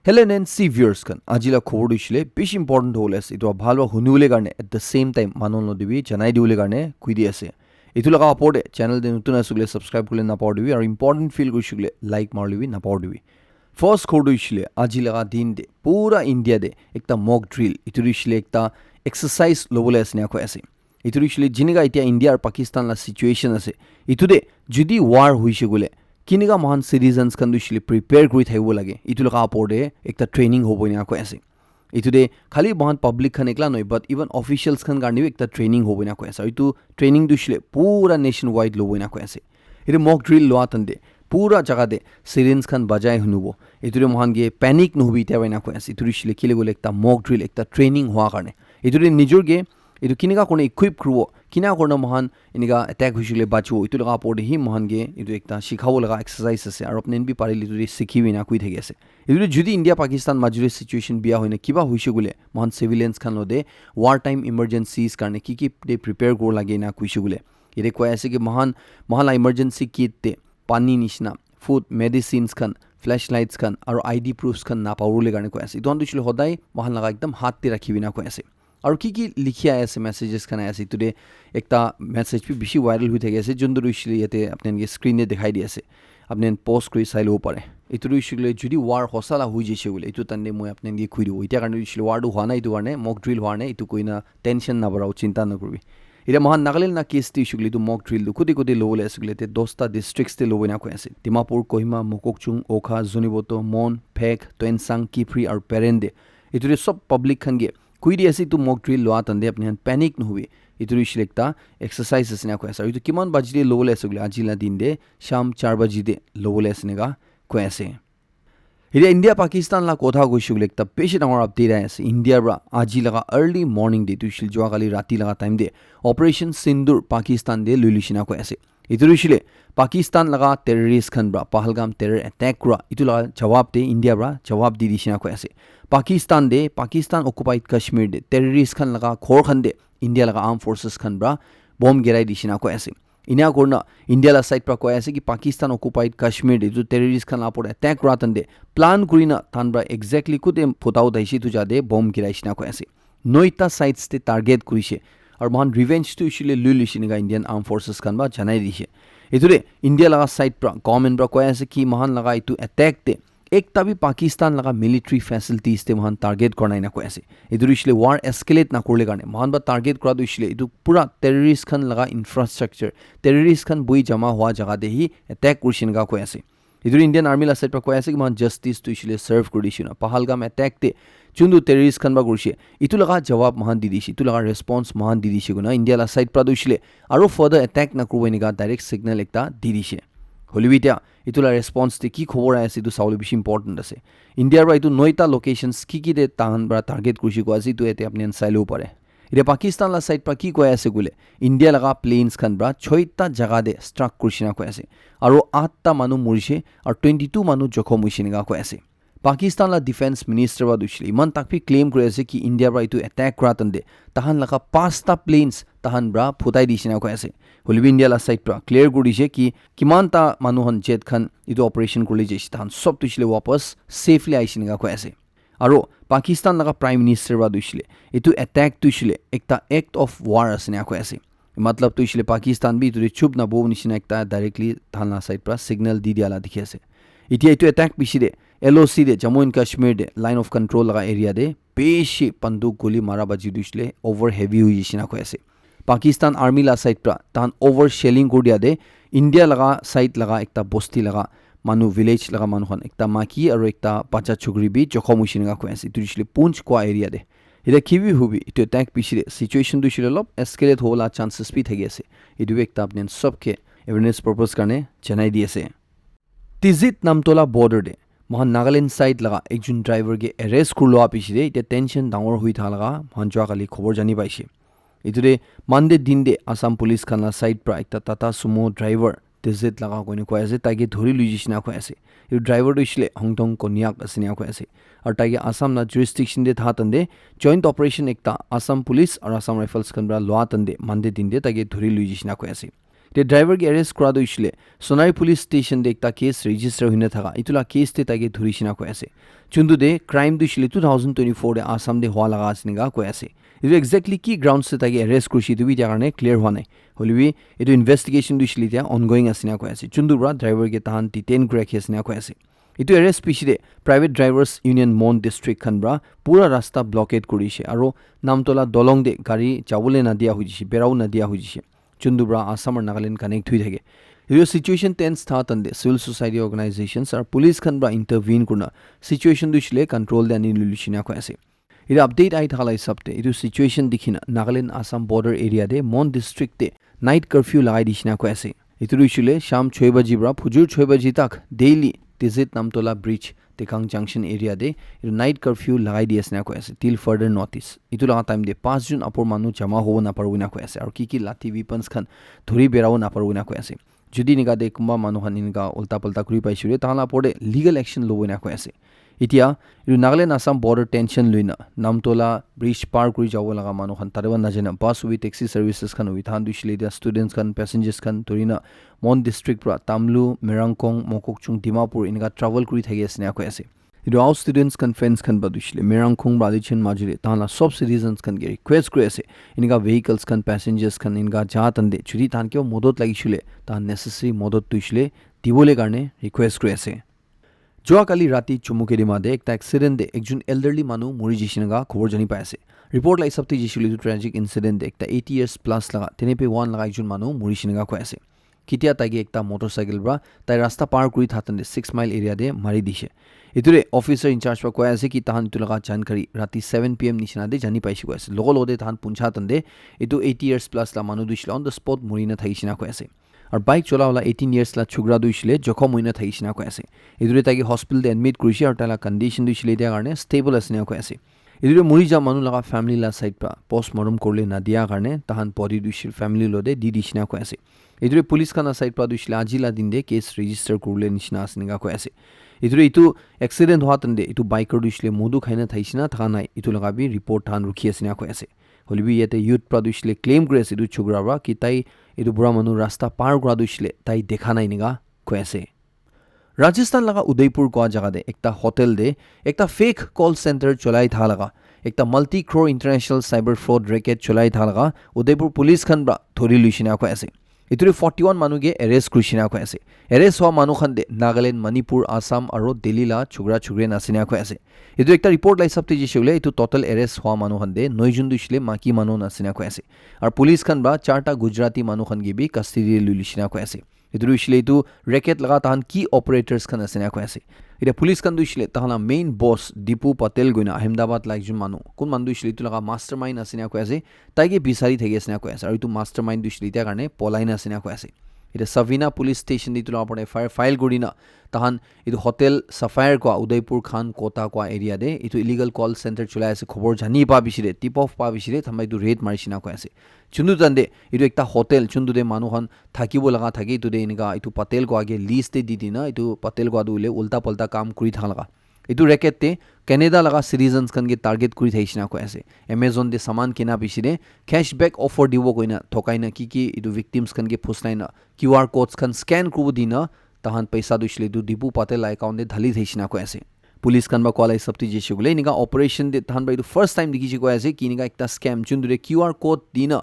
Helen and C viewers kan ajila khobor dishile besh important hole ase etu bhalwa hunule garne at the same time manon nodibi janai diule garne kuidi ase etu laga apode channel de nutun asugule subscribe kule na pawdibi ar important feel gusugule like marlibi na pawdibi first khobor dishile ajila ga din de pura India de ekta mock drill etu dishile ekta exercise lobole ase na ko ase etu dishile jiniga itia India ar Pakistan la situation ase etu de judi war hoise gule किनिगा महान citizens kan dushile prepare kuri thaibo lage itu laga apode ekta training hobo ina ko ase itu de khali mahan public khan ekla noi but even officials khan garni ekta training hobo ina ko ase itu training dushile pura nation wide lobo ina ko ase itu mock drill lo atande pura jaga de sirens khan bajai hunubo itu de mahan ge panic no hobi ta ina ko ase itu dushile kile gole ekta mock drill ekta training hoa karne itu de nijor ge itu kiniga kone equip krubo kina korna mahan iniga attack hushile bachu itu laga porde hi mahan ge itu ekta shikhabo laga exercise ase ar apnen bi parili tu sikhibi na kui thegi ase itu judi India Pakistan majure situation bia hoine kiba huise gule mahan civilians khan lode war time emergencies karne ki de prepare kor lage na kuise gule ire koi ase ki mahan la emergency kit te pani nishna food medicines khan flashlights khan ar ID proofs khan na pawrule garne koi ase don dushile hodai mahan laga ekdam hath te rakhibi na koi ase और की लिखिया ऐसे messages खाना ऐसे today एकता message भी बिशी viral हुई थे ऐसे जुंदर इशले यते अपने ये स्क्रीन ने दिखाई दिया ऐसे अपने पोस्ट कोई साइल ऊपर है इतु इशले जुदी वार होसाला हुई जैसे बोले इतु तन्ने मोय अपने ये खुई हो इत्या कारण इशले वार दु हाना इतु वारने मॉक ड्रिल वारने इतु कोई ना टेंशन ना बराउ चिंता ना करबी इरे महान नागालैंड ना केस ती इशले इतु मॉक ड्रिल कुदी कुदी लोले ऐसे ते दोस्ता डिस्ट्रिक्ट्स ते लोबे ना को ऐसे दिमापुर कोहिमा मोकोकचुंग ओखा जुनिबोतो मोन फेक तोइनसांग किफ्री और पेरेंडे इतु सब पब्लिक खनगे कुइडी ऐसी तू मॉक ड्रिल लो आतंदे अपने पैनिक न हुई इतु रिश्लेक्ता एक्सरसाइज असने को ऐसा इतु किमान बजदे लोले ऐसे गुले आजिला दिन दे शाम 4 बजे दे लोले ऐसने का को ऐसे हिरे इंडिया पाकिस्तान ला कोथा गोशुगलेक्ता पेशे डांगर अपडेट ऐसे इंडिया ब्रा आजि लगा अर्ली मॉर्निंग दे तुशिल जोआ गाली राती लगा टाइम दे ऑपरेशन सिंदूर पाकिस्तान दे लुलिशिना को ऐसे इतु रिशले पाकिस्तान लगा टेररिस्ट खन ब्रा पहलगाम टेरर अटैक कुरा इतु लगा जवाब दे इंडिया ब्रा जवाब दी दिशिना को ऐसे पाकिस्तान दे पाकिस्तान ऑक्युपाइड कश्मीर दे टेररिस्ट खन लगा खोर खन दे इंडिया लगा आर्म फोर्सेस खन ब्रा बॉम्ब गिराई दिशिना को ऐसे इना कोरना इंडिया ला साइड पर को ऐसे कि पाकिस्तान ऑक्युपाइड कश्मीर दे जो टेररिस्ट खन लापोर अटैक रातन दे प्लान कुरिना थान ब्रा एग्जैक्टली कुते फोटाउ दैसी तु जादे बॉम्ब गिराइसिना को ऐसे नोइता साइट्स ते टारगेट कुरिसे और मान रिवेंज टू इशले लुलिसिनगा इंडियन आर्म फोर्सेस खन बा जनाई दिसे इतुरे इंडिया लगा साइड पर गवर्नमेंट ब्रा को ऐसे कि महान लगा इतु अटैक ते एक तभी पाकिस्तान लगा मिलिट्री फैसिलिटीज ते महान टारगेट करना ना को ऐसे इधर इसलिए वार एस्केलेट ना करले गाने महान बा टारगेट करा दो इसलिए इधर पूरा टेररिस्ट खन लगा इंफ्रास्ट्रक्चर टेररिस्ट खन बुई जमा हुआ जगह दे ही अटैक कुर्सिन का को ऐसे इधर इंडियन आर्मी ला साइड पर को ऐसे कि महान जस्टिस तो इसलिए सर्व कर दिसी ना पहलगाम अटैक ते चुंदु टेररिस्ट खन बा कुर्सी इतु लगा जवाब महान दी दिसी इतु लगा रेस्पॉन्स महान दी दिसी गुना इंडिया ला साइड पर दो इसलिए आरो फर्दर अटैक ना करवे निगा डायरेक्ट सिग्नल एकता दी दिसी हलिबिटा इतुला रेस्पॉन्स ते की खबर आसे इतु साउल बिश इंपोर्टेंट आसे इंडिया रा इतु नोइता लोकेशंस की दे ताहन बरा टारगेट कुर्सी को आसी तु एते अपने साइलो परे इरे पाकिस्तान ला साइड पर की को आसे गुले इंडिया लगा प्लेन्स खन बरा 6टा जगह दे स्ट्राक कुर्सिना को आसे आरो 8टा मानु मुरिसे और 22 मानु जखम हुइसिनगा को आसे पाकिस्तान ला डिफेंस मिनिस्टर वा दुशली मन तक भी क्लेम करे से कि इंडिया बरा इतु अटैक रातन दे तहन लगा 5टा प्लेन्स तहन बरा फुताई दिसिना को आसे होलिबी इंडिया ला साइड पर क्लियर गुडिसे कि किमानता मानुहन जेट खन इतु ऑपरेशन कुले जेस तहन सब तुशले वापस सेफली आइसिनगा को आसे आरो पाकिस्तान लगा प्राइम मिनिस्टर वा दुशले इतु अटैक तुशले एकता एक्ट ऑफ वार असने को आसे मतलब तुशले पाकिस्तान भी इतु चुप ना बो निसिना एकता डायरेक्टली थाना साइड पर सिग्नल दी दियाला दिखे आसे इतिया इतु अटैक बिसिदे LOC दे जम्मू एंड कश्मीर दे लाइन ऑफ कंट्रोल लगा एरिया दे पेशी पंदूक गोली मारा बाजी दुशले ओवर हेवी हुई जिसिना को ऐसे पाकिस्तान आर्मी ला साइड पर तान ओवर शेलिंग कर दिया दे इंडिया लगा साइड लगा एकता बस्ती लगा मानु विलेज लगा मानु खन एकता माकी और एकता पाचा छुगरी भी जखम हुइसिनगा को ऐसे दुशले पुंछ को एरिया दे इरे किबी हुबी इतो अटैक पिछले सिचुएशन दुशले लब एस्केलेट होला चांसेस भी थगे ऐसे इदु एकता अपने सबके अवेयरनेस पर्पस करने जनाई दिएसे तिजित नामतोला बॉर्डर दे महान नागालैंड साइड लगा एक जन ड्राइवर के अरेस्ट कर लोआ पिछले इते टेंशन डांगर हुई था लगा महान जोआ काली खबर जानी पाइसे इतुरे मानदे दिन दे आसाम पुलिस खाना साइड पर एक टाटा सुमो ड्राइवर तिजित लगा कोनी को ऐसे ताकि धोरी लुजिसना को ऐसे ये ड्राइवर तो इसलिए हंगटोंग कोनियाक असनिया को ऐसे और ताकि आसाम ना जुरिस्डिक्शन दे था तंदे जॉइंट ऑपरेशन एकता आसाम पुलिस और आसाम राइफल्स खनबरा लोआ तंदे मानदे दिन दे ताकि धोरी लुजिसना को ऐसे তে ড্ৰাইভাৰ কে এৰেষ্ট কৰা দইছিলে সোনাৰী পুলিচ ষ্টেচন দে একটা কেছ ৰেজিষ্টাৰ হৈনে থাকা ইতুলা কেছ তে তাকে ধৰিছিনা কৈ আছে চুন্দু দে ক্ৰাইম দইছিলে 2024 দে আসাম দে হোৱা লাগা আসনিগা কৈ আছে ইটো এক্স্যাক্টলি কি গ্ৰাউণ্ডছ তে তাকে এৰেষ্ট কৰিছি দুবি কাৰণে ক্লিয়াৰ হোৱা নাই হলিবি ইটো ইনভেষ্টিগেশ্যন দইছিলে এতিয়া অনগোয়িং আসিনা কৈ আছে চুন্দু ব্ৰা ড্ৰাইভাৰ কে তাহান ডিটেইন কৰি ৰাখি আসিনা কৈ আছে ইটো এৰেষ্ট পিছিলে প্ৰাইভেট ড্ৰাইভাৰ্ছ ইউনিয়ন মন ডিষ্ট্ৰিক্ট খানব্ৰা পুৰা ৰাস্তা ব্লকেট কৰিছে আৰু নামতলা দলং দে গাড়ী যাবলৈ নাদিয়া হৈছে বেৰাও নাদিয়া হৈছে চুন্দুব্ৰা আসাম আৰু নাগালেণ্ড কানেক্ট হৈ থাকে এই সিচুৱেশ্যন টেন্স থা তন্দে সিভিল সোসাইটি অৰ্গেনাইজেশ্যনছ আৰু পুলিচ খানব্ৰা ইণ্টাৰভিন কৰনা সিচুৱেশ্যন দিছিলে কণ্ট্ৰোল দে আনি লুলিছিনা কৈ আছে এই আপডেট আই থাকা হিচাপতে এইটো সিচুৱেশ্যন দেখিনা নাগালেণ্ড আসাম বৰ্ডাৰ এৰিয়া দে মন ডিষ্ট্ৰিক্টে নাইট কাৰফিউ লগাই দিছিনা কৈ আছে এইটো দিছিলে শাম 6 বাজি পৰা ফুজুৰ 6 বাজি তাক daily Tizit Namtola Bridge Tekang Junction area de night curfew lagai di asna ko ase till further notice itu laga time de 5 jun apor manu jama hobo na paruna ko ase aru ki lati weapons khan dhuri berao na paruna ko ase jodi niga de kumba manu khan inga ulta palta kuri paisure tala pore legal action lobona ko ase ইতিয়া ইউ Nagaland Assam border tension লইনা নামতলা bridge পাৰ কৰি যাব লগা মানুহ খান তাৰেবা নাজানা বাছ উই টেক্সি সাৰ্ভিসেছ খান উই থান দুছিলে দিয়া ষ্টুডেণ্টছ খান পেছেঞ্জাৰ্ছ খান ধৰিনা মন ডিষ্ট্ৰিক্ট পৰা তামলু মেৰাংকং মককচুং ডিমাপুৰ ইনকা ট্ৰাভেল কৰি থাকি আছে কৈ আছে ইটো আউ ষ্টুডেণ্টছ কনফাৰেন্স খান বাদুছিলে মেৰাংকং বাদিচন মাজুৰে তাহলা সব সিটিজেন্স খান গে ৰিকুৱেষ্ট কৰি আছে ইনকা ভেহিকলছ খান পেছেঞ্জাৰ্ছ খান ইনকা জাত আন্দে যদি তান কিয় মদত লাগিছিলে তান নেসেসাৰী মদত তুইছিলে দিবলৈ কাৰণে ৰিকুৱেষ্ট কৰি আছে যোৱাকালি ৰাতি চুমুকেৰিমাদে একটা এক্সিডেণ্ট দে একজন এল্ডাৰলি মানুহ মৰি যিছিনগা খবৰ জানি পাই আছে ৰিপৰ্ট লাই সপ্তাহ যিছিল এইটো ট্ৰেজিক ইনসিডেন্ট দে একটা 80 ইয়াৰ্স প্লাস লগা তেনেপে 1 লগা একজন মানুহ মৰিছিনগা কৈ আছে কিতিয়া তাইগে একটা মোটৰসাইকেল ব্ৰা তাই ৰাস্তা পাৰ কৰি থাতন্দে 6 মাইল এৰিয়া দে মাৰি দিছে ইতুৰে অফিচাৰ ইনচাৰ্জ পৰা কৈ আছে কি তাহান ইটো লগা জানকাৰী ৰাতি 7 PM নিচিনা দে জানি পাইছি কৈ আছে লগতে তাহান পুঞ্চা তন্দে এইটো 80 ইয়াৰ্স প্লাস লা মানুহ দিছিল অন দ্য স্পট মৰি না থাকিছিনা কৈ আছে আৰু বাইক চলাওলা 18 ইয়াৰ্স লা ছুগৰা দুইছিলে জখম হৈনা থাকিছিনা কৈ আছে ইদুৰে তাকি হস্পিটাল এডমিট কৰিছে আৰু তালা কন্ডিশন দুইছিলে দিয়া কাৰণে ষ্টেবল আছে কৈ আছে ইদুৰে মৰি যা মানুহ লগা ফ্যামিলি লা সাইড পা পোষ্টমৰ্টম কৰলে না দিয়া কাৰণে তাহান বডি দুইছিল ফ্যামিলি লদে দি দিছিনা কৈ আছে ইদুৰে পুলিচ খানা সাইড পা দুইছিলে আজিলা দিন দে কেছ ৰেজিষ্টাৰ কৰলে নিচিনা আসনিগা কৈ আছে ইদুৰে ইটো এক্সিডেন্ট হোৱা তন্দে ইটো বাইকৰ দুইছিলে মধু খাইনা থাইছিনা থাকা নাই ইটো লগাবি ৰিপৰ্ট থান ৰখি আসিনা কৈ আছে হলিবি ইয়াতে ইউথ প্ৰদুছিলে ক্লেম কৰি আছে ইটো ছুগৰাবা কি তাই ইটো বুঢ়া মানুহ ৰাস্তা পাৰ কৰা দুইছিলে তাই দেখা নাই নিগা কৈ আছে ৰাজস্থান লগা উদয়পুৰ কোৱা জাগা দে একটা হোটেল দে একটা ফেক কল সেন্টাৰ চলাই থা লগা একটা multi crore international cyber fraud racket চলাই থা লগা উদয়পুৰ পুলিচ খান ব্ৰা ধৰি লৈছিনা কৈ আছে ইটোৰে 41 মানুহকে এৰেষ্ট কৰিছিনা কৈ আছে এৰেষ্ট হোৱা মানুহ খান দে নাগালেণ্ড মণিপুৰ আসাম আৰু দিল্লীলা ছুগৰা ছুগৰে নাছিনা কৈ আছে ইটো একটা ৰিপৰ্ট লাই সপ্তাহ যিছিলে ইটো টোটাল এৰেষ্ট হোৱা মানুহ খান দে 9 জন দিছিলে মাকি মানুহ নাছিনা কৈ আছে আৰু পুলিচ খান বা 4টা গুজৰাটী মানুহ খান গিবি কাষ্টিডি লুলিছিনা কৈ আছে ইটো দিছিলে ইটো ৰেকেট লগা তাহান কি অপাৰেটৰ্ছ খান আছিনা কৈ আছে এটা পুলিচ খান দিছিলে তাহানা মেইন বছ দীপু পটেল গইনা আহমেদাবাদ লাইকজন মানুহ কোন মানুহ দিছিলে ইটো লগা মাষ্টাৰমাইণ্ড আছিনা কৈ আছে তাইকে বিচাৰি থাকি আছিনা কৈ আছে আৰু ইটো মাষ্টাৰমাইণ্ড দিছিলে ইটা কাৰণে পলাই নাছিনা কৈ আছে এটা সাবিনা পুলিচ ষ্টেচন দিটো আপনে ফাইল কৰিনা তাহান ইটো হোটেল সাফায়াৰ কোৱা উদয়পুৰ খান কোটা কোৱা এৰিয়া দে ইটো ইলিগেল কল সেন্টাৰ চলাই আছে খবৰ জানি পা বিচিৰে টিপ অফ পা বিচিৰে থামাই ইটো ৰেড মাৰিছিনা কৈ আছে চুন্দু তন্দে ইটো একটা হোটেল চুন্দু দে মানুহখন থাকিব লগা থাকি ইটো দে ইনকা ইটো পটেল কোৱা গে লিষ্ট দি দিনা ইটো পটেল কোৱা দুলে উল্টা পল্টা কাম কৰি থাকা লগা ইটো ৰেকেটতে কেনেডা লগা সিটিজেন্স খানকে টাৰ্গেট কৰি থাইছিনা কৈ আছে এমেজন দে সামান কিনা পিছিলে ক্যাশবেক অফাৰ দিব কইনা ঠকাইনা কি ইটো ভিকটিমছ খানকে ফুসলাইনা QR কোডছ খান স্ক্যান কৰিব দিনা তাহান পইচা দুছিলে ইটো দীপু পটেল একাউণ্টে ঢালি থাইছিনা কৈ আছে পুলিচ খান বা কলাই সপ্তি যেছিলে ইনকা অপাৰেশন দে তাহান বা ইটো ফাৰ্স্ট টাইম দেখিছি কৈ আছে কি ইনকা একটা স্ক্যাম চুন্দুৰে QR কোড দিনা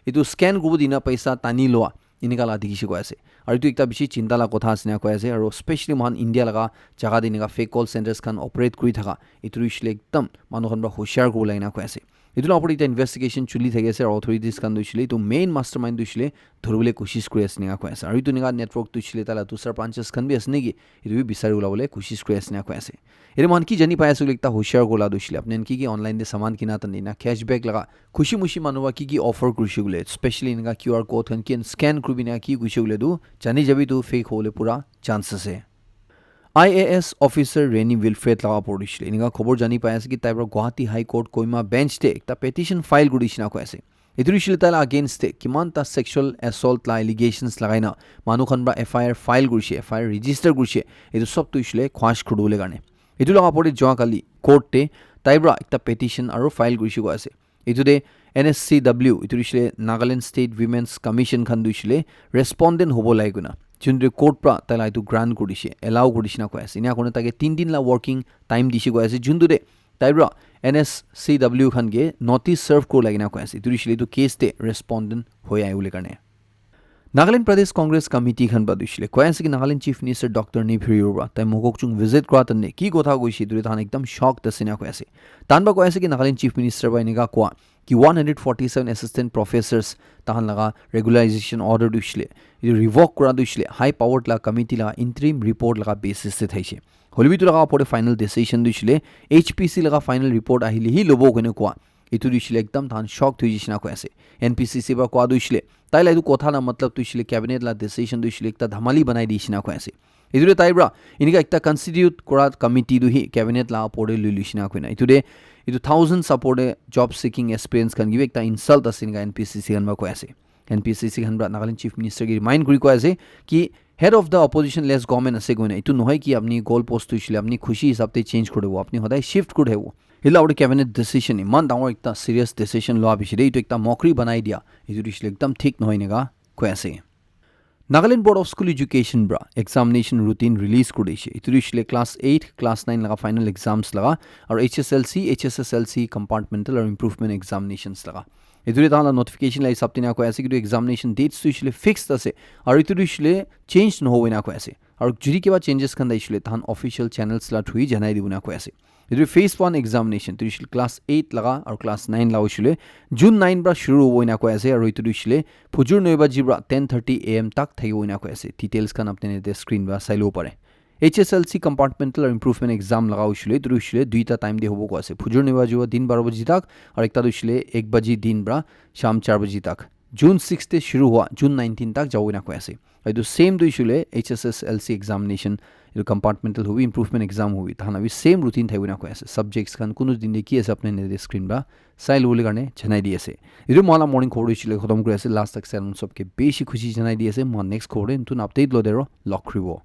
ইটো স্ক্যান কৰিব দিনা পইচা টানি লোৱা ইনকা লা দেখিছি কৈ আছে আৰু ইটো একটা বেছি চিন্তা লা কথা আছিনা কৈ আছে আৰু স্পেশালি মহান ইণ্ডিয়া লগা জাগা দিনকা ফেক কল সেন্টাৰ্ছ খান অপাৰেট কৰি থাকা ইটো দিছিলে একদম মানুহখন বা হুঁশিয়াৰ কৰিব লাগে না কৈ আছে ইটো ওপৰত এটা ইনভেষ্টিগেশ্যন চলি থাকি আছে আৰু অথৰিটিজ খান দিছিলে ইটো মেইন মাষ্টাৰমাইণ্ড দিছিলে ধৰিবলৈ কোচিছ কৰি আছে কৈ আছে আৰু ইটো নিগা নেটৱৰ্ক দিছিলে তালা দুসৰা ব্ৰাঞ্চেছ খান বি আছে নেকি ইটো বিচাৰি ওলাবলৈ কোচিছ কৰি আছে কৈ আছে এৰে মান কি জানি পাই আছে একটা হুঁশিয়াৰ গোলা দিছিলে আপুনি কি অনলাইন দে সামান কিনা তন্দি না ক্যাশবেক লগা খুশি মুশি মানুহ কি অফাৰ কৰিছে গুলে স্পেশালি ইনকা QR কোড খান কি স্ক্যান কৰিবি না কি কৈছে গুলে দু জানি যাবি তো ফেক হ'লে পুৰা চান্স আছে IAS অফিচাৰ ৰেনি উইলফ্ৰেড লগা পৰিছিলে ইনকা খবৰ জানি পাই আছে কি তাইৰ গুৱাহাটী হাই কোৰ্ট কইমা বেঞ্চ তে একটা পেটিশন ফাইল কৰিছিনা কৈ আছে ইটো দিছিলে তাইৰ এগেইনষ্টে কিমান তা সেক্সুৱেল এছল্ট লা এলিগেশনছ লাগাইনা মানুহখন বা FIR ফাইল কৰিছে FIR ৰেজিষ্টাৰ কৰিছে এইটো সব তুইছিলে খাস কৰিবলৈ কাৰণে ইটো লগা পৰি যোৱাকালি কোৰ্টে তাইৰ একটা পেটিশন আৰু ফাইল কৰিছে কৈ আছে এইটোতে NSCW এইটো দিছিলে নাগালেণ্ড ষ্টেট উইমেন্স কমিশ্যন খান দিছিলে ৰেছপণ্ডেণ্ট হ'ব লাগে না যোনটো কোৰ্ট পৰা তাইলা এইটো গ্ৰাণ্ট কৰিছে এলাউ কৰিছে না কৈ আছে ইনা কোনে তাকে 3 দিন লা ৱৰ্কিং টাইম দিছে কৈ আছে যোনটোতে তাইৰ NSCW খানকে নটিচ চাৰ্ভ কৰিব লাগে না কৈ আছে এইটো দিছিলে এইটো কেছতে ৰেছপণ্ডেণ্ট হৈ আহে বুলি কাৰণে নাগালেণ্ড প্ৰদেশ কংগ্ৰেছ কমিটি খান বা দিছিলে কৈ আছে কি নাগালেণ্ড চিফ মিনিষ্টাৰ ডক্টৰ নিফিৰি বৰুৱা তাই মোক চুং ভিজিট কৰা তেনে কি কথা কৈছে এইটো তাহান একদম শ্বক আছে না কৈ আছে তাহান বা কৈ আছে কি নাগালেণ্ড চিফ মিনিষ্টাৰ বা এনেকা কোৱা कि 147 assistant professors tahan laga regularization order dushle revoke kora dushle high powered la committee la interim report laga basis se thaise holbi tu laga pore final decision dushle HPC laga final report ahili hi lobo kone kwa itu dushle ekdam than shock thui jisna ko ase NPCC ba kwa dushle taila itu kotha na matlab dushle cabinet la decision dushle ekta dhamali banai disna ko ase idure taibra inika ekta constitute kora committee du hi cabinet la pore lilisna ko na itude itu thousands supporte job seeking experience kan give ekta insult asin ga NPCC kan ba ko ase NPCC kan bra Nagaland chief minister ki remind kuri ko ase ki head of the opposition less government ase goina itu nohai ki apni goal post tuile apni khushi hisab te change korebo apni hodai shift korebo hila aur cabinet decision man dangor ekta serious decision lo abishire itu ekta mokri banai dia itu disle ekdam thik nohai nega ko ase Nagaland Board of School Education bra examination routine release kudishe itu disle class 8 class 9 laga final exams laga aur HSLC HSSLC compartmental or improvement examinations laga itu ta notification lai saptina ko ase ki examination dates to isle fixed ase aur itu disle change no hoina ko ase aur juri ke ba changes kan da isle tan official channels la thui janai dibuna ko ase itu phase 1 examination to isle class 8 laga aur class 9 la isle June 9 bra shuru hoina ko ase aur itu isle phujur 9 ba jibra 10:30 am tak thai hoina ko ase details kan apne ne screen ba sailo pare HSLC compartmental or improvement exam laga usle itu isle duita time de hobo ko ase phujur 9 ba jiwa din 12 baji tak aur ekta isle 1 baji din bra sham 4 baji tak June 6 te shuru hua June 19 tak jawina ko ase aidu same du isle HSSLC examination itu compartmental hobi improvement exam hobi tahana bi same routine thaibina ko ase subjects kan kunu din de ki ase apne ne screen ba sail bole karne janai di ase itu mala morning khore chile khatam kore ase last tak salon sob ke beshi khushi janai di ase mo next khore tun update lo dero lock ribo